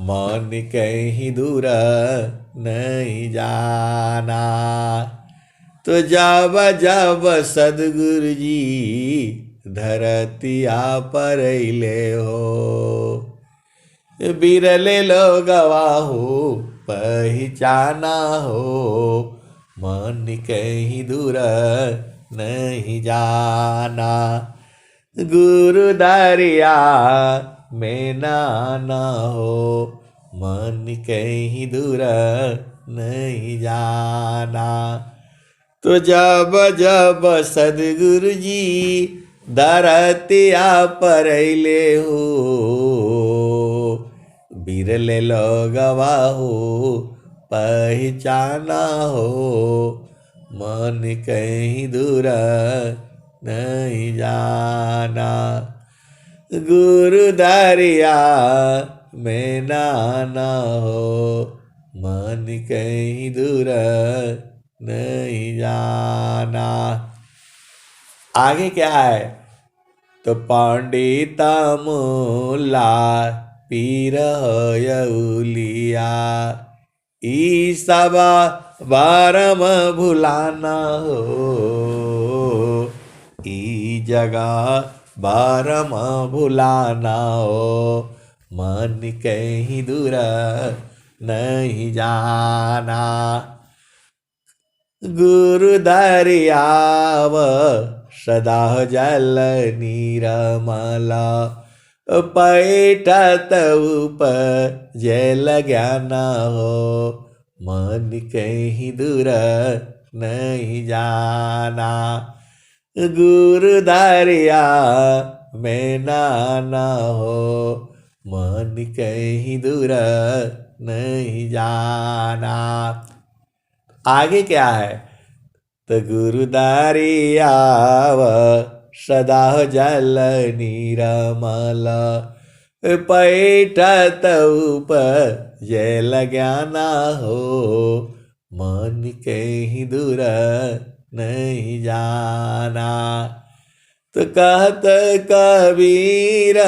मन कहीं दूर नहीं जाना। तो जब जब सदगुरु जी धरतिया पर ले हो, बिरले लोग गवाहो पहचाना हो, मन कहीं दूर नहीं जाना, गुरु दरिया में नाना हो, मन कहीं दूर नहीं जाना। तो जब जब सदगुरु जी धरतिया पर ले हो, बिरले लोगवा हो पहचाना हो, मन कहीं दूर नहीं जाना। गुरु दरिया में नाना हो, मन कहीं दूर नहीं जाना। आगे क्या है? तो पंडिता मुल्ला पीर यौलिया, ई सब बारम भुलाना हो, ई जगह बारम भुलाना हो, मन कहीं दूर नहीं जाना। गुरु दरियाव सदा जल नीरमला, पैठत उपजल ज्ञान हो, मन कहीं दूर नहीं जाना। गुरु दरिया में नाना हो, मन कहीं दूर नहीं जाना। आगे क्या है? तो गुरु दरियाव सदा जल नीरमल, पैठत उपजल ज्ञान हो, मन कहीं दूर नहीं जाना। तो कहत कबीर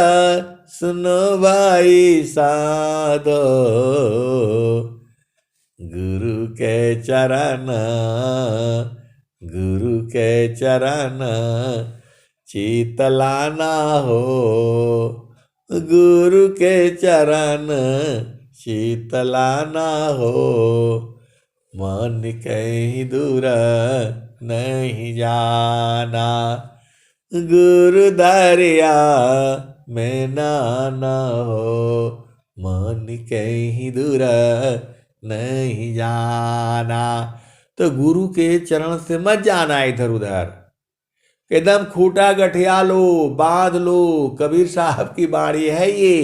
सुनो भाई साधो, गुरु के चरण, गुरु के चरण शीतलाना हो, गुरु के चरण शीतलाना हो, मन कहीं दूर नहीं जाना। गुरु दरिया में नाना हो, मन कहीं दूर नहीं जाना। तो गुरु के चरण से मत जाना इधर उधर, एकदम खूंटा गठिया लो, बांध लो। कबीर साहब की बाणी है ये,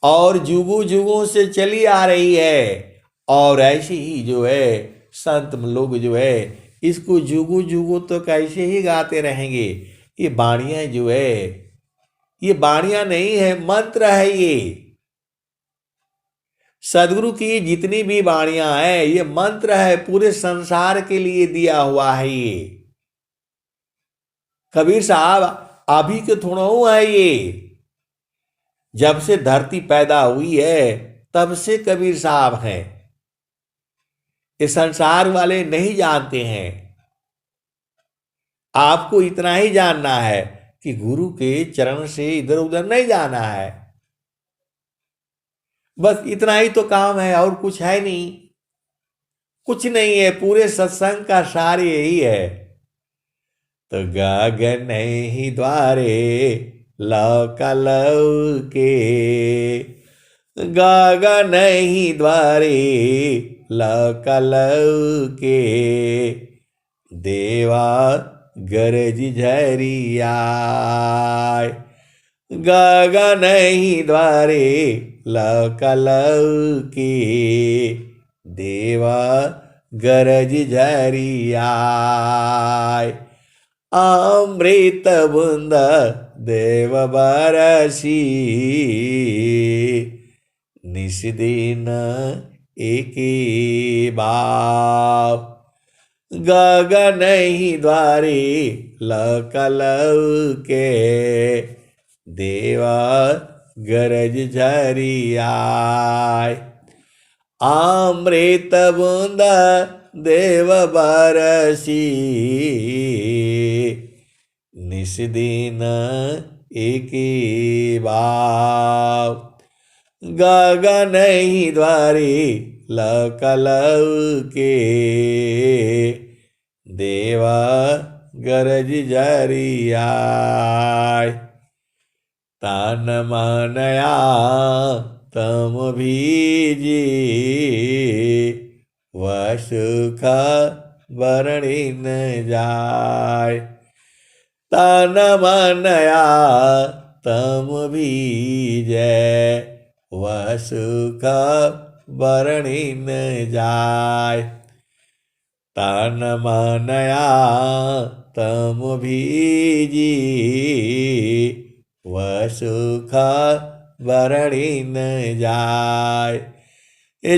और जुगों जुगों से चली आ रही है। और ऐसे ही जो है संत लोग जो है इसको जुगों जुगों तो कैसे ही गाते रहेंगे। ये बाणियां जो है ये बाणियां नहीं है, मंत्र है ये। सदगुरु की जितनी भी वाणियां हैं ये मंत्र है, पूरे संसार के लिए दिया हुआ है ये। कबीर साहब अभी के थोड़ा है ये, जब से धरती पैदा हुई है तब से कबीर साहब हैं। ये संसार वाले नहीं जानते हैं। आपको इतना ही जानना है कि गुरु के चरण से इधर उधर नहीं जाना है, बस इतना ही तो काम है, और कुछ है नहीं। कुछ नहीं है, पूरे सत्संग का सार यही है। तो गगन ही द्वारे लौका लौके, गगन ही द्वारे लौका लौके, देवा गरज झरिया, गगन ही द्वारे लौका लौके, देवा गरज झरिया, अमृत बूंद देव बरसी, निस दिन एक बाप, गगन ही द्वारे लौका लौके, देवा गरज झरिया, अमृत बूंद देव बरसी, निस दिन एक बाप, गगन ही द्वारे लौका लौके, देवा गरज झरिया, तान मनया तम भीजी, वह सुख वर्णि न जाय, तान मनया तम भीजै, वह सुख वर्णि न जाय। तन मनया तम भीजी वह सुख वर्णि न जाय।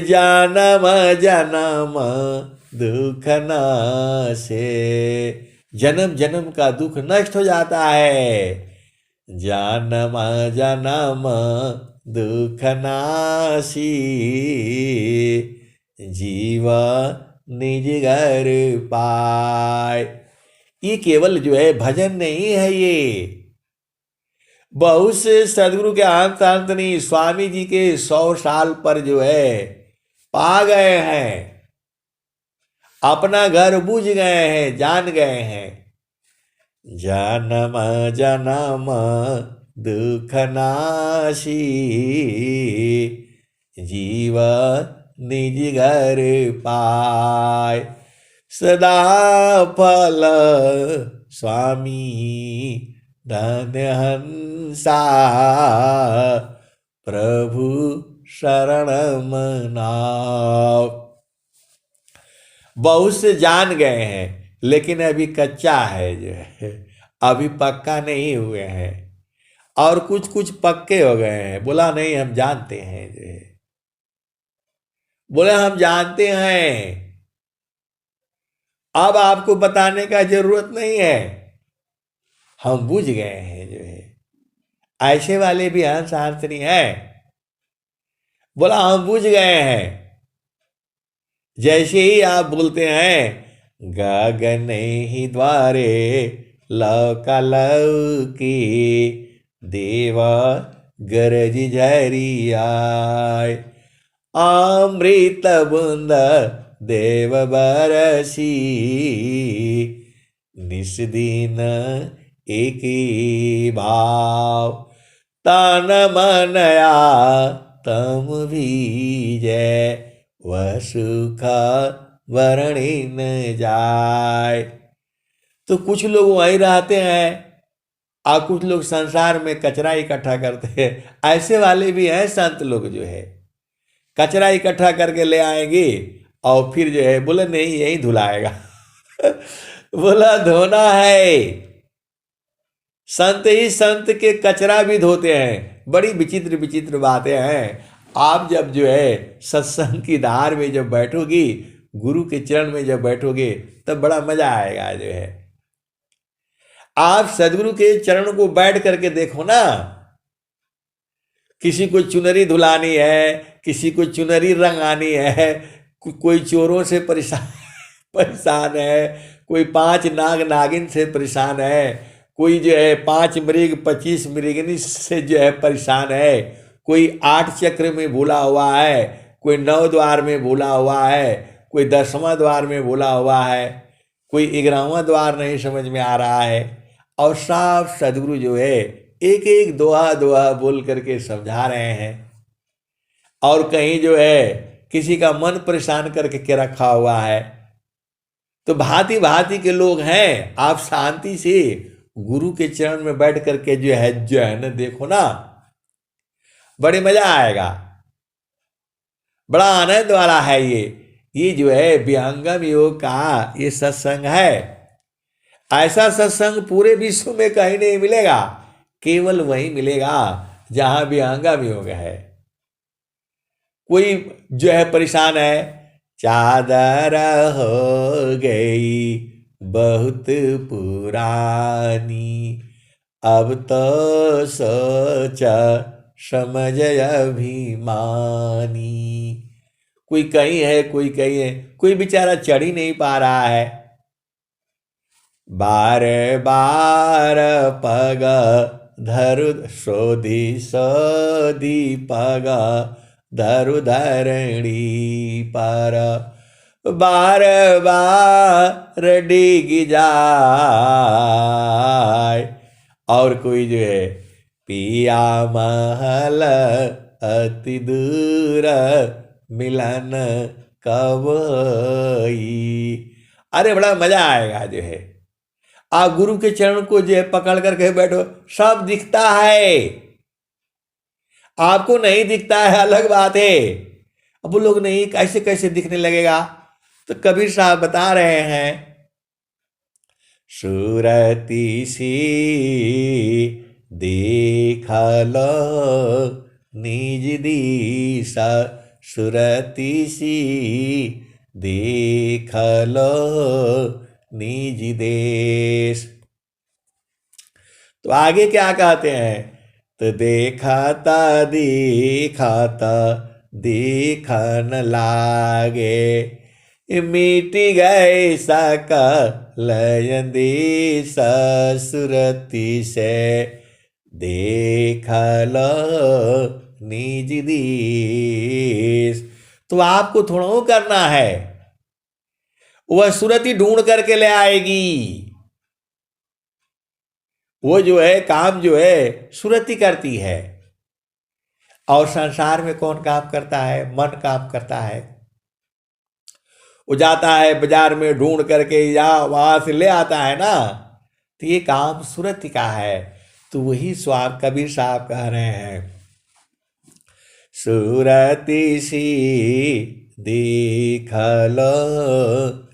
जन्म जन्म दुख नाशे, जन्म जन्म का दुख नष्ट हो जाता है। जन्म जन्म दुख नाशी जीव निज घर पाए। ये केवल जो है भजन नहीं है, ये बहुत से सदगुरु के अंत अंत नहीं, स्वामी जी के 100 साल पर जो है पा गए हैं, अपना घर बुझ गए हैं, जान गए हैं। जन्म जन्म दुख नाशी जीव निज घर पाए। सदा फल स्वामी धन्य हंसा प्रभु शरण मनाओ। बहुत से जान गए हैं लेकिन अभी कच्चा है, जो है अभी पक्का नहीं हुए हैं, और कुछ कुछ पक्के हो गए हैं। बोला नहीं हम जानते हैं, जो है बोले हम जानते हैं, अब आपको बताने का जरूरत नहीं है, हम बुझ गए हैं, जो है ऐसे वाले भी हंस हांसनी है। बोला हम बुझ गए हैं। जैसे ही आप बोलते हैं गगन ही द्वारे लौका लौकी देवा गरज झरी आय। अमृत बूंद देव बरसी निस दिन एक ही भाव। तन मनया तम भीजै वह सुख वर्णि न जाय। तो कुछ लोग वहीं रहते हैं और कुछ लोग संसार में कचरा इकट्ठा करते हैं। ऐसे वाले भी हैं संत लोग, जो है कचरा इकट्ठा करके ले आएंगे और फिर जो है बोले नहीं यही धुलाएगा। बोला धोना है, संत ही संत के कचरा भी धोते हैं। बड़ी विचित्र विचित्र बातें हैं। आप जब जो है सत्संग की धार में जब बैठोगी, गुरु के चरण में जब बैठोगे, तब बड़ा मजा आएगा। जो है आप सदगुरु के चरण को बैठ करके देखो ना, किसी को चुनरी धुलानी है, किसी को चुनरी रंगानी है, कोई चोरों से परेशान है, कोई 5 नाग नागिन से परेशान है, कोई जो है 5 मृग 25 मृगनी से जो है परेशान है, कोई 8 चक्र में भूला हुआ है, कोई 9 द्वार में भूला हुआ है, कोई 10वां द्वार में भूला हुआ है, कोई 11वां द्वार नहीं समझ में आ रहा है। और साफ सदगुरु जो है एक एक दोहा दोहा बोल करके समझा रहे हैं। और कहीं जो है किसी का मन परेशान करके रखा हुआ है। तो भांति भांति के लोग हैं। आप शांति से गुरु के चरण में बैठ करके जो है ना देखो ना, बड़ी मजा आएगा, बड़ा आनंद वाला है। ये जो है विहंगम योग का ये सत्संग है। ऐसा सत्संग पूरे विश्व में कहीं नहीं मिलेगा, केवल वहीं मिलेगा जहां विहंगम योग है। कोई जो है परेशान है, चादर हो गई बहुत पुरानी, अब तो सोच समझ अभिमानी। कोई कहीं है, कोई कहीं है, कोई बेचारा चढ़ ही नहीं पा रहा है। बार बार पग धरु सोधी सोधी पग धरु धरणी पर, बार बार डिग जाए। और कोई जो है पिया महल अति दूर मिलन कब होई। अरे बड़ा मजा आएगा। जो है आप गुरु के चरण को जो है पकड़ करके बैठो, सब दिखता है, आपको नहीं दिखता है अलग बात है। अब वो लोग नहीं, कैसे कैसे दिखने लगेगा? तो कबीर साहब बता रहे हैं, सुरती सी देख लो निज दिशा, सुरती सी देख लो निज देश। तो आगे क्या कहते हैं? तो देखता देखता देखन लागे, मिट गए सकल देश, सुरती से देख लो निज देश। तो आपको थोड़ा वो करना है, वह सुरती ढूंढ करके ले आएगी। वो जो है काम जो है सुरती करती है। और संसार में कौन काम करता है? मन काम करता है। वो जाता है बाजार में ढूंढ करके या वहां से ले आता है ना, तो ये काम सुरती का है। तो वही स्वाब कबीर साहब कह रहे हैं, सुरती सी देख लो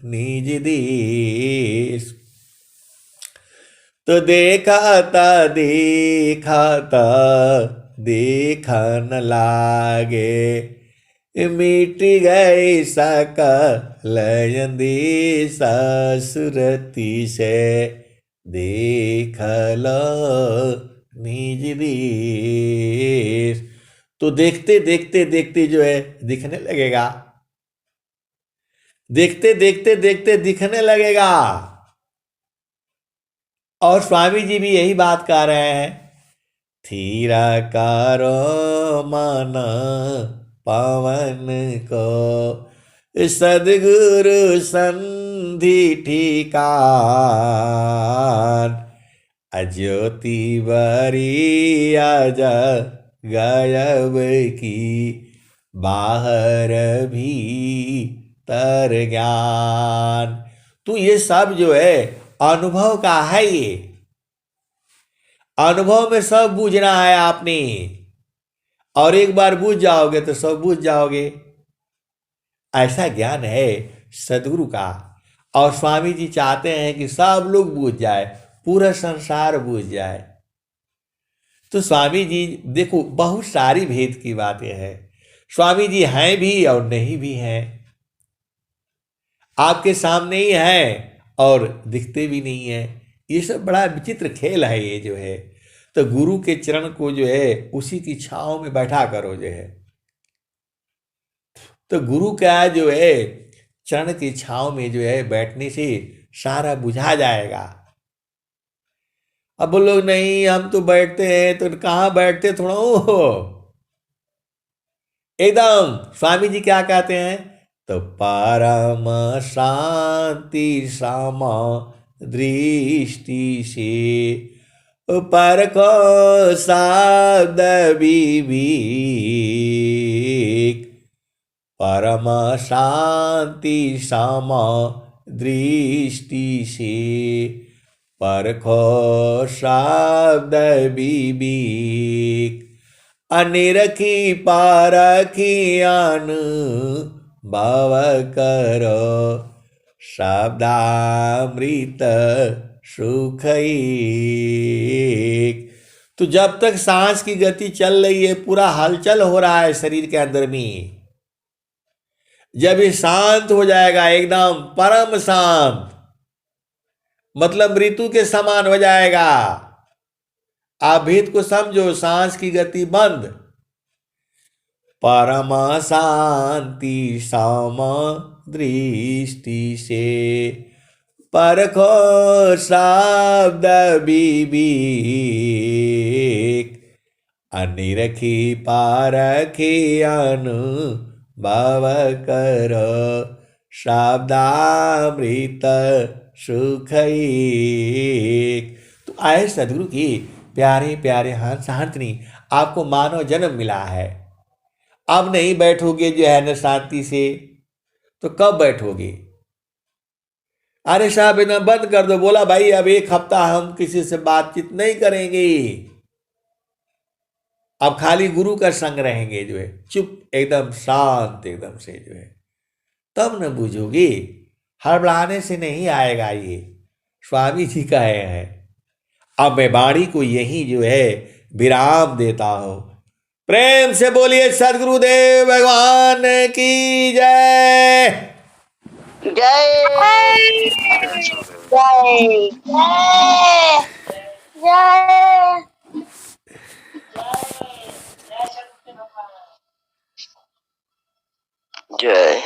निज देश। तो देखता देखता देखन लागे, मिट गए सकल देश, सुरती से देख लो निज देश। तो देखते देखते देखते जो है दिखने लगेगा, देखते देखते देखते दिखने लगेगा। और स्वामी जी भी यही बात कह रहे हैं, थीरा करो मन पवन को, सदगुरु संधि ठिकान, अज्योति बरी अज गायब की, बाहर भी तर ज्ञान। तो ये सब जो है अनुभव का है। ये अनुभव में सब बूझना है आपने, और एक बार बूझ जाओगे तो सब बूझ जाओगे। ऐसा ज्ञान है सदगुरु का। और स्वामी जी चाहते हैं कि सब लोग बूझ जाए, पूरा संसार बूझ जाए। तो स्वामी जी देखो बहुत सारी भेद की बातें हैं। स्वामी जी हैं भी और नहीं भी हैं, आपके सामने ही हैं और दिखते भी नहीं है। ये सब बड़ा विचित्र खेल है ये जो है। तो गुरु के चरण को जो है उसी की छांव में बैठा करो जो है। तो गुरु का जो है चरण की छांव में जो है बैठने से सारा बुझा जाएगा। अब बोलो नहीं हम तो बैठते हैं, तो कहाँ बैठते थोड़ा हो एकदम। स्वामी जी क्या कहते हैं? तो परम शांति समा दृष्टि से, परखो शब्द विवेक, परम शांति समा दृष्टि से, परखो शब्द विवेक, अनिरखी पारखी अनुभव करो, शब्दामृत सुख एक। तो जब तक सांस की गति चल रही है, पूरा हलचल हो रहा है शरीर के अंदर में, जब ये शांत हो जाएगा एकदम परम शांत, मतलब मृत्यु के समान हो जाएगा। आप भेद को समझो, सांस की गति बंद, परम शांति सम दृष्टि से, परखो शब्द विवेक, अनिरखी पारखी अनुभव करो, शब्दामृत सुख एक। तो आए सदगुरु की प्यारे प्यारे हंस हंसनी, आपको मानव जन्म मिला है। अब नहीं बैठोगे जो है न शांति से, तो कब बैठोगे? अरे साहब इतना बंद कर दो। बोला भाई अब एक हफ्ता हम किसी से बातचीत नहीं करेंगे। अब खाली गुरु का संग रहेंगे जो है, चुप एकदम शांत एकदम से जो है, तब न बूझोगे। हड़बड़ाने से नहीं आएगा ये, स्वामी जी का है। अब मैं वाणी को यही जो है विराम देता हूं। प्रेम से बोलिए सदगुरुदेव भगवान की जय। जय जय जय जय जय।